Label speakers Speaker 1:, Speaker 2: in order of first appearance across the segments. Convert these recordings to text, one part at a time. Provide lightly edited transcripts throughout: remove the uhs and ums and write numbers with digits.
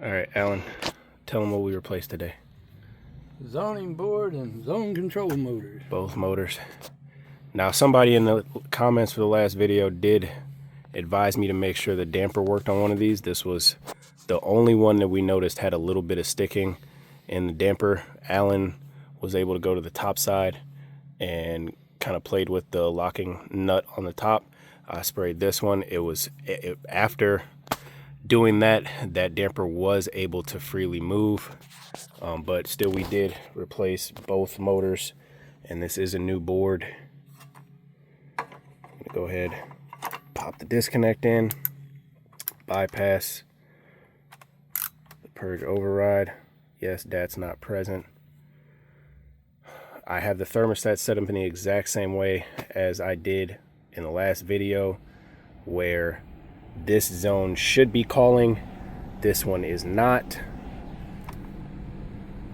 Speaker 1: All right, Alan, tell them what we replaced today.
Speaker 2: Zoning board and zone control motors.
Speaker 1: Both motors. Now, somebody in the comments for the last video did advise me to make sure the damper worked on one of these. This was the only one that we noticed had a little bit of sticking in the damper. Alan was able to go to the top side and kind of played with the locking nut on the top. I sprayed this one. After doing that damper was able to freely move, but still we did replace both motors, and this is a new board. I'm gonna go ahead, pop the disconnect in, bypass the purge override. Yes, that's not present. I have the thermostat set up in the exact same way as I did in the last video, where this zone should be calling, this one is not.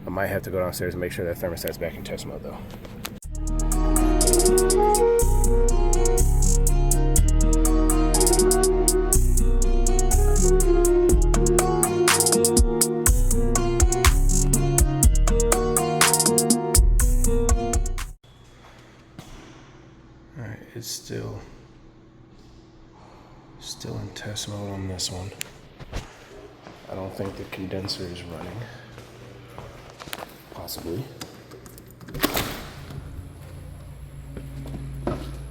Speaker 1: I might have to go downstairs and make sure that thermostat's back in test mode though. All right, it's still in test mode on this one. I don't think the condenser is running. Possibly.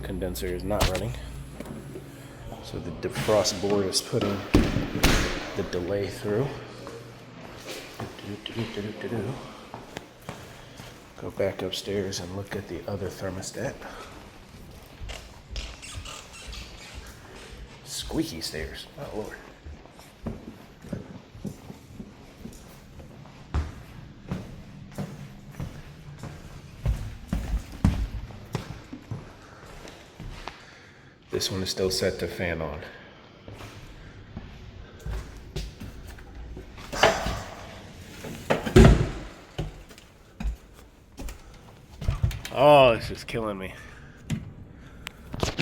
Speaker 1: Condenser is not running. So the defrost board is putting the delay through. Go back upstairs and look at the other thermostat. Squeaky stairs. Oh Lord. This one is still set to fan on. Oh, this is killing me.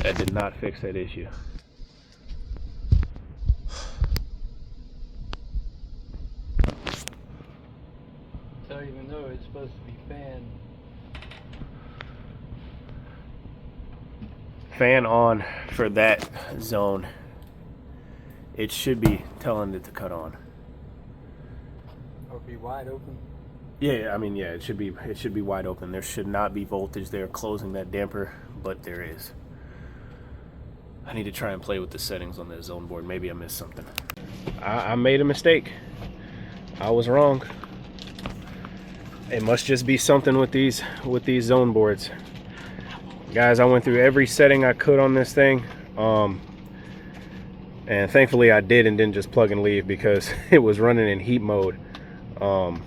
Speaker 1: That did not fix that issue.
Speaker 2: So even though it's supposed to be
Speaker 1: fan on for that zone, it should be telling it to cut on.
Speaker 2: Or be wide open.
Speaker 1: Yeah, I mean, yeah, it should be wide open. There should not be voltage there closing that damper, but there is. I need to try and play with the settings on that zone board. Maybe I missed something. I made a mistake. I was wrong. It must just be something with these zone boards. Guys, I went through every setting I could on this thing, and thankfully I did and didn't just plug and leave because it was running in heat mode. Don't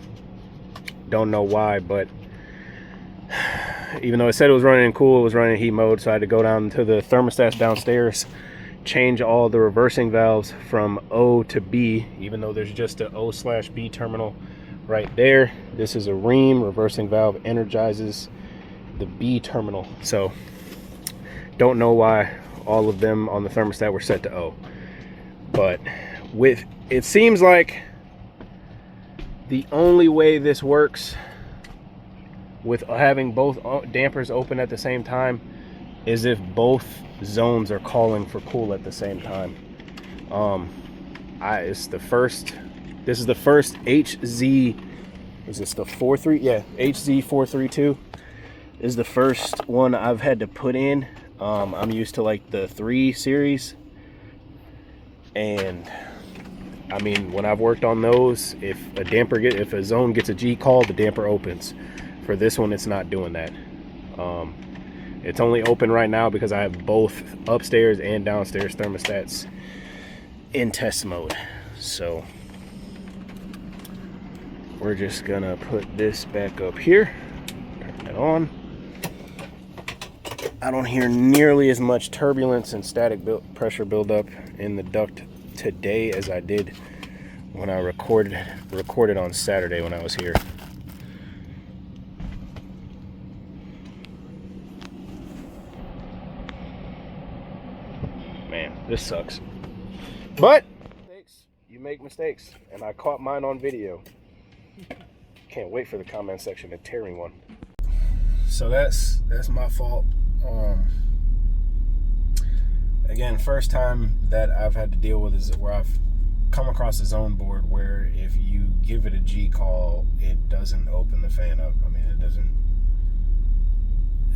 Speaker 1: know why, but even though it said it was running in cool, it was running in heat mode, so I had to go down to the thermostats downstairs, change all the reversing valves from O to B, even though there's just a O/B terminal right there. This is a ream reversing valve, energizes the B terminal. So don't know why all of them on the thermostat were set to O, but it seems like the only way this works with having both dampers open at the same time is if both zones are calling for cool at the same time. This is the first HZ, is this the 43? Yeah, HZ432 is the first one I've had to put in. I'm used to like the 3 series, and I mean, when I've worked on those, if a zone gets a G call, the damper opens. For this one, it's not doing that. It's only open right now because I have both upstairs and downstairs thermostats in test mode. So we're just gonna put this back up here, turn it on. I don't hear nearly as much turbulence and static pressure buildup in the duct today as I did when I recorded on Saturday when I was here. Man, this sucks. But you make mistakes, and I caught mine on video. Can't wait for the comment section to tear me one. So that's my fault. Again, first time that I've had to deal with is where I've come across a zone board where if you give it a G call, it doesn't open the fan up. I mean, it doesn't.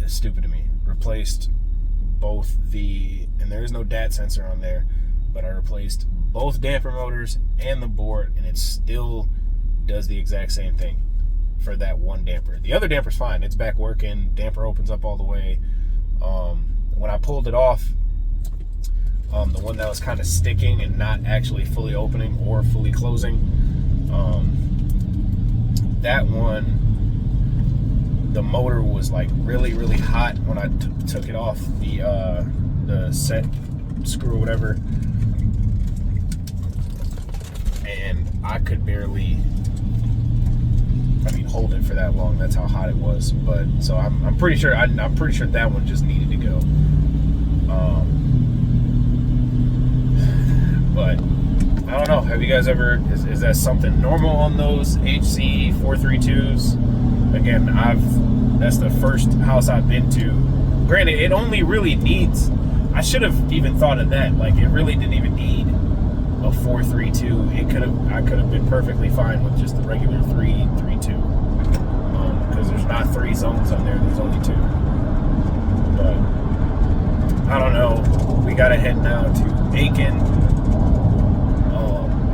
Speaker 1: It's stupid to me. Replaced both and there is no DAT sensor on there, but I replaced both damper motors and the board, and it still does the exact same thing for that one damper. The other damper's fine. It's back working. Damper opens up all the way. When I pulled it off, the one that was kind of sticking and not actually fully opening or fully closing, that one, the motor was like really, really hot when I took it off the set screw or whatever, and I could barely, hold it for that long. That's how hot it was. But so I'm pretty sure that one just needed to go. But I don't know. Have you guys ever? Is that something normal on those HC 432s? Again, that's the first house I've been to. Granted, it only really needs. I should have even thought of that. Like, it really didn't even need a 432. I could have been perfectly fine with just the regular 332. Because there's not 3 zones on there. There's only 2. But I don't know. We gotta head now to Aiken.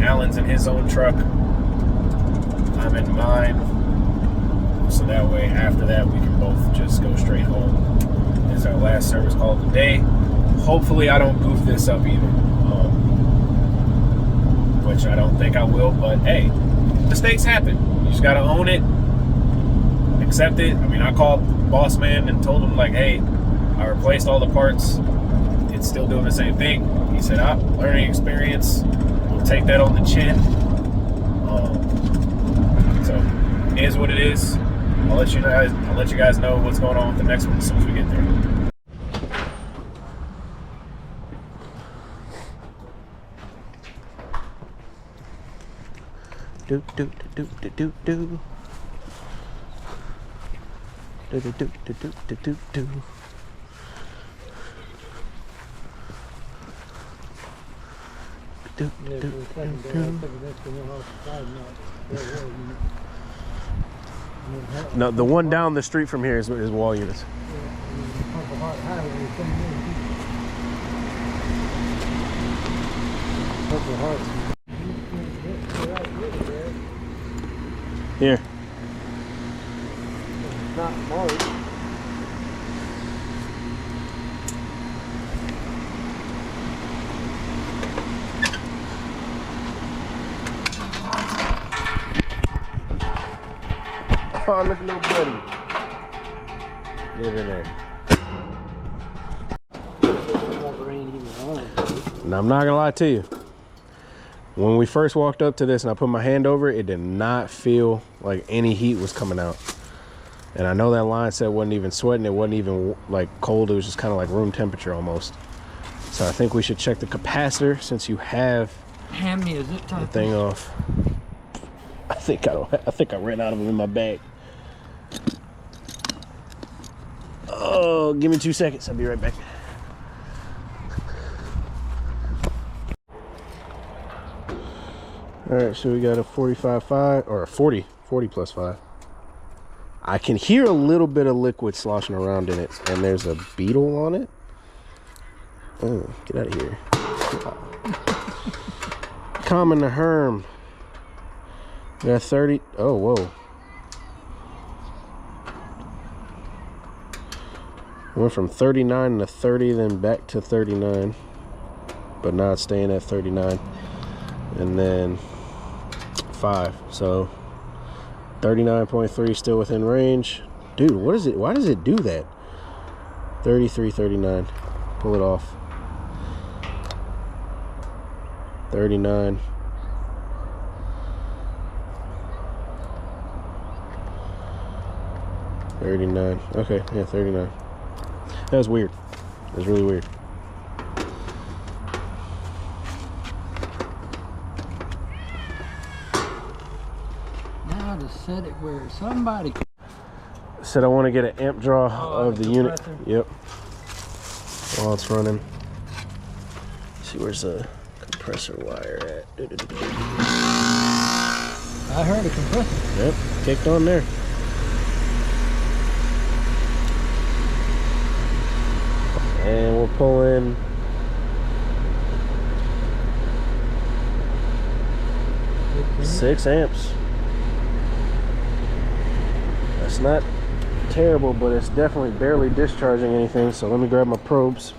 Speaker 1: Alan's in his own truck. I'm in mine. So that way, after that, we can both just go straight home. It's our last service call of the day. Hopefully, I don't goof this up either. Which I don't think I will, but hey, mistakes happen. You just gotta own it, accept it. I called boss man and told him, like, hey, I replaced all the parts. It's still doing the same thing. He said, learning experience. We'll take that on the chin. So it is what it is. I'll let you guys know what's going on with the next one as soon as we get there. Do do do do do do do do do do do do do. No, the one down the street from here is wall units. Here. Not marked. Oh, look at little buddy. Get it in there. Now, I'm not gonna lie to you. When we first walked up to this and I put my hand over it, it did not feel like any heat was coming out. And I know that line set wasn't even sweating. It wasn't even like cold. It was just kind of like room temperature almost. So I think we should check the capacitor since you have the thing off. I think I ran out of them in my bag. Oh, give me 2 seconds. I'll be right back. All right, so we got a 45.5 or a 40 plus 5. I can hear a little bit of liquid sloshing around in it, and there's a beetle on it. Oh, get out of here. Common to Herm. Got 30. Oh, whoa. Went from 39 to 30, then back to 39. But now it's staying at 39. And then 5. So 39.3 still within range. Dude, what is it? Why does it do that? 33, 39. Pull it off. 39. Okay, yeah, 39. That was weird. It was really weird.
Speaker 2: gotta set it where somebody.
Speaker 1: Said I want to get an amp draw of the unit.
Speaker 2: compressor.
Speaker 1: Yep. While it's running. See where's the compressor wire at?
Speaker 2: I heard a compressor.
Speaker 1: Yep, kicked on there. And we'll pull in 6 amps. That's not terrible, but it's definitely barely discharging anything. So let me grab my probes.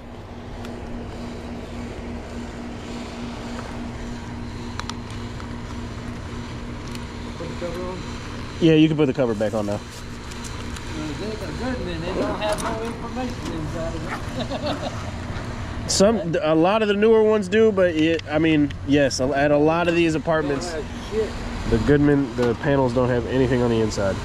Speaker 2: Put the cover on.
Speaker 1: Yeah, you can put the cover back on now.
Speaker 2: They don't have no information inside of it.
Speaker 1: A lot of the newer ones do, but I mean, yes, at a lot of these apartments, the Goodman, the panels don't have anything on the inside.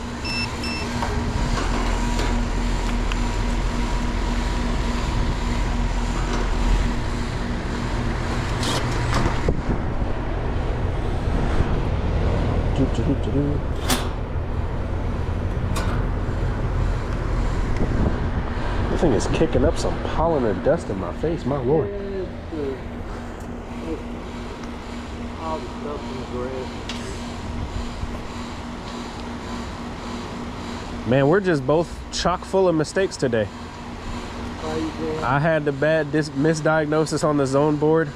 Speaker 1: This thing is kicking up some pollen or dust in my face, my lord.
Speaker 2: All the stuff in the grass.
Speaker 1: Man, we're just both chock full of mistakes today. I had the bad misdiagnosis on the zone board.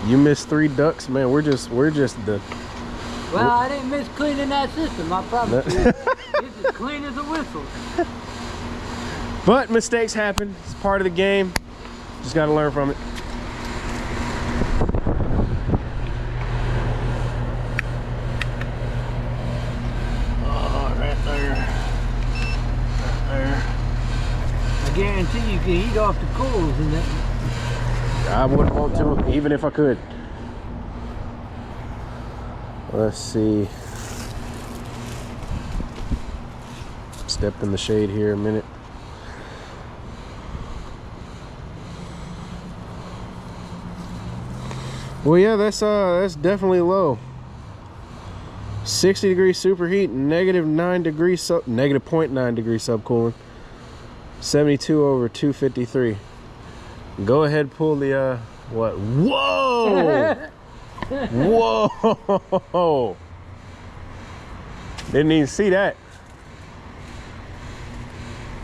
Speaker 1: You missed 3 ducts, man. We're just the.
Speaker 2: Well, I didn't miss cleaning that system. I promise you, it's as clean as a whistle.
Speaker 1: But mistakes happen. It's part of the game. Just got to learn from it. Oh, right there. Right there.
Speaker 2: I guarantee you can heat off the coils in that.
Speaker 1: I wouldn't want to, even if I could. Let's see. Step in the shade here a minute. Well, yeah, that's definitely low. 60 degrees superheat, negative 9 degrees negative 0.9 degrees subcooling. 72 over 253. Go ahead, pull the what? Whoa! Whoa! Didn't even see that.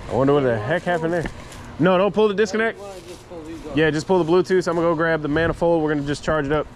Speaker 1: I wonder what the heck happened there. No, don't pull the disconnect. Yeah, just pull the Bluetooth. I'm gonna go grab the manifold. We're gonna just charge it up.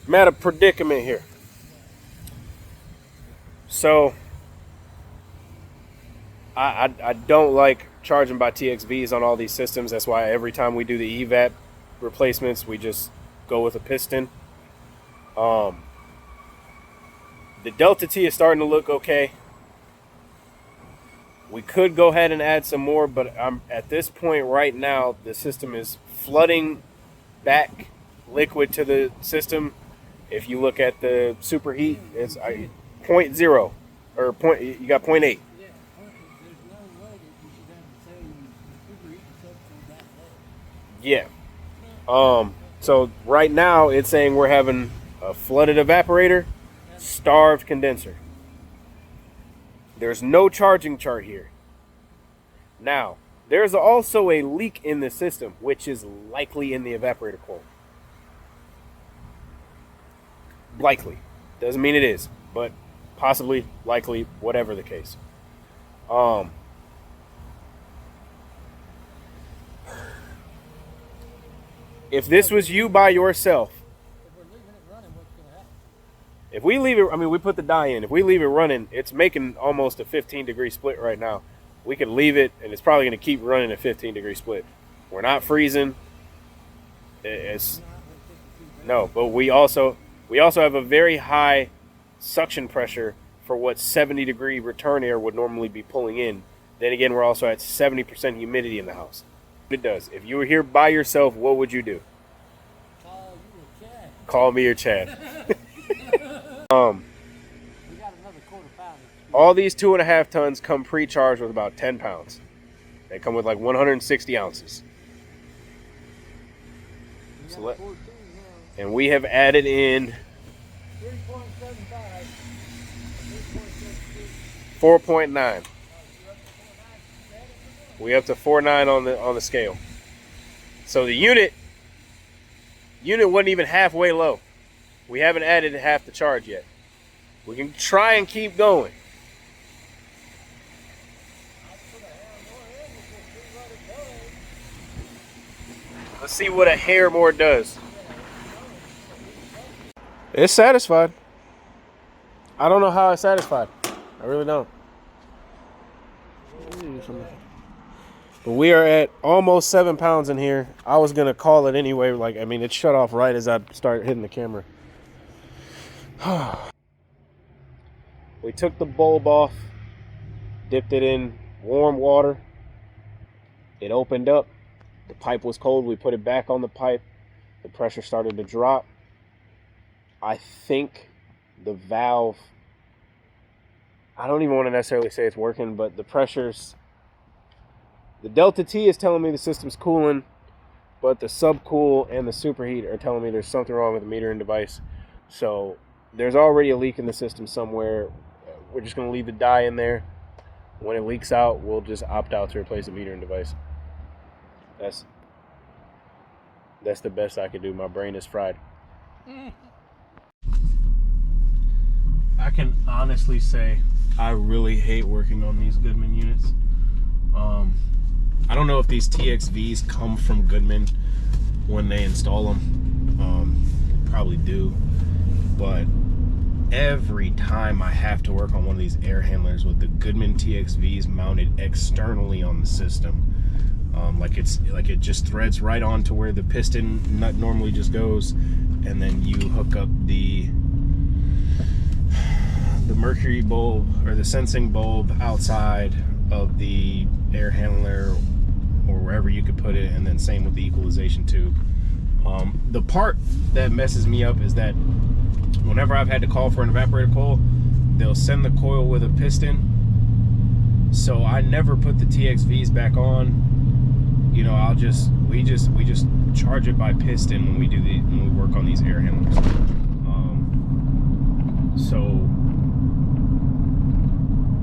Speaker 1: I'm at a predicament here. So I don't like charging by TXVs on all these systems. That's why every time we do the evap replacements, we just go with a piston. The Delta T is starting to look okay. We could go ahead and add some more, but I'm at this point right now, the system is flooding back liquid to the system. If you look at the superheat, it's 0.0 or point. You got 0.8. Yeah. So right now it's saying we're having a flooded evaporator, starved condenser. There's no charging chart here. Now, there's also a leak in the system, which is likely in the evaporator coil. Likely. Doesn't mean it is, but possibly, likely, whatever the case. If this was you by yourself, if we leave it, I mean, we put the dye in. If we leave it running, it's making almost a 15-degree split right now. We could leave it, and it's probably going to keep running a 15-degree split. We're not freezing. It's no, but we also have a very high suction pressure for what 70-degree return air would normally be pulling in. Then again, we're also at 70% humidity in the house. It does. If you were here by yourself, what would you do?
Speaker 2: Call you or Chad.
Speaker 1: Call me or Chad.
Speaker 2: We got another quarter pounder.
Speaker 1: All these 2.5 tons come pre-charged with about 10 pounds. They come with like 160 ounces. So
Speaker 2: 14 now.
Speaker 1: and we have added in
Speaker 2: 3.75.
Speaker 1: 4.9. We up to 4.9 on the scale. So the unit wasn't even halfway low. We haven't added half the charge yet. We can try and keep going. Let's see what a hair more does. It's satisfied. I don't know how it's satisfied. I really don't. But we are at almost 7 pounds in here. I was gonna call it anyway. Like, I mean, it shut off right as I started hitting the camera. We took the bulb off, dipped it in warm water. It opened up. The pipe was cold. We put it back on the pipe. The pressure started to drop. I think the valve, I don't even want to necessarily say it's working, but the pressures, the delta T is telling me the system's cooling, but the subcool and the superheat are telling me there's something wrong with the metering device. So there's already a leak in the system somewhere. We're just going to leave the dye in there. When it leaks out, we'll just opt out to replace the metering device. That's the best I can do. My brain is fried. I can honestly say I really hate working on these Goodman units. I don't know if these TXVs come from Goodman when they install them. Probably do. But every time I have to work on one of these air handlers with the Goodman TXVs mounted externally on the system, like it just threads right on to where the piston nut normally just goes, and then you hook up the mercury bulb or the sensing bulb outside of the air handler or wherever you could put it, and then same with the equalization tube. The part that messes me up is that whenever I've had to call for an evaporator coil, they'll send the coil with a piston, so I never put the TXVs back on. You know, we just charge it by piston when we work on these air handlers. So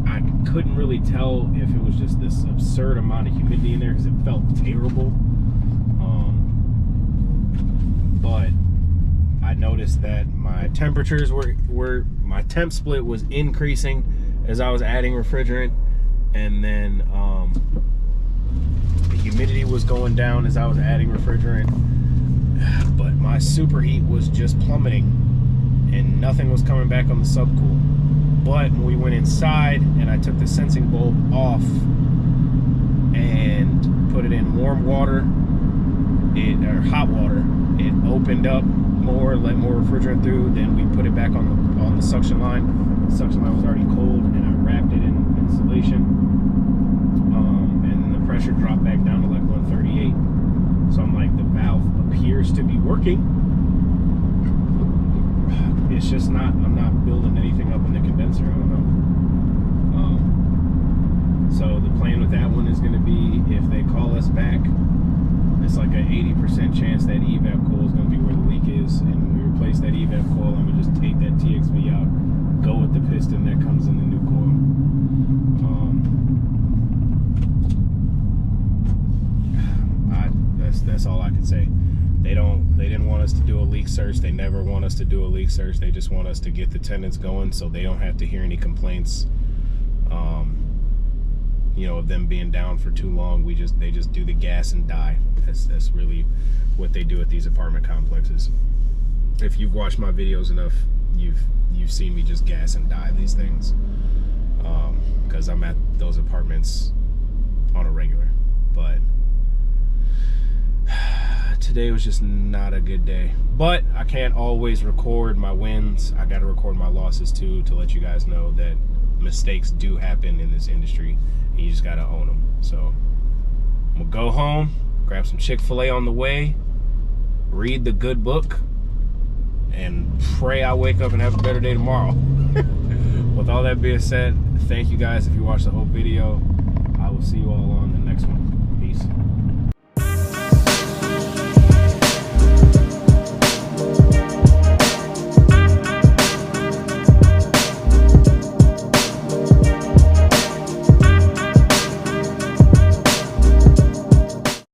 Speaker 1: I couldn't really tell if it was just this absurd amount of humidity in there because it felt terrible. But I noticed that my temperatures my temp split was increasing as I was adding refrigerant, and then the humidity was going down as I was adding refrigerant, but my superheat was just plummeting and nothing was coming back on the subcool. But when we went inside and I took the sensing bulb off and put it in warm water, or hot water, it opened up more, let more refrigerant through. Then we put it back on the suction line. The suction line was already cold, and I wrapped it in insulation, and the pressure dropped back down to like 138. So I'm like, the valve appears to be working. It's just not, I'm not building anything up in the condenser. I don't know. So the plan with that one is going to be, if they call us back, it's like an 80% chance that evap coil is going to be where the leak is, and when we replace that evap coil, I'm going to just take that TXV out, go with the piston that comes in the new coil. That's all I can say. They didn't want us to do a leak search. They never want us to do a leak search. They just want us to get the tenants going so they don't have to hear any complaints, you know, of them being down for too long. They just do the gas and die. That's really what they do at these apartment complexes. If you've watched my videos enough, you've seen me just gas and die these things, because I'm at those apartments on a regular. But today was just not a good day. But I can't always record my wins. I got to record my losses too, to let you guys know that mistakes do happen in this industry and you just got to own them. So I'm gonna go home, grab some Chick-fil-A on the way, read the good book, and pray I wake up and have a better day tomorrow. With all that being said, thank you guys if you watched the whole video. I will see you all on the next one.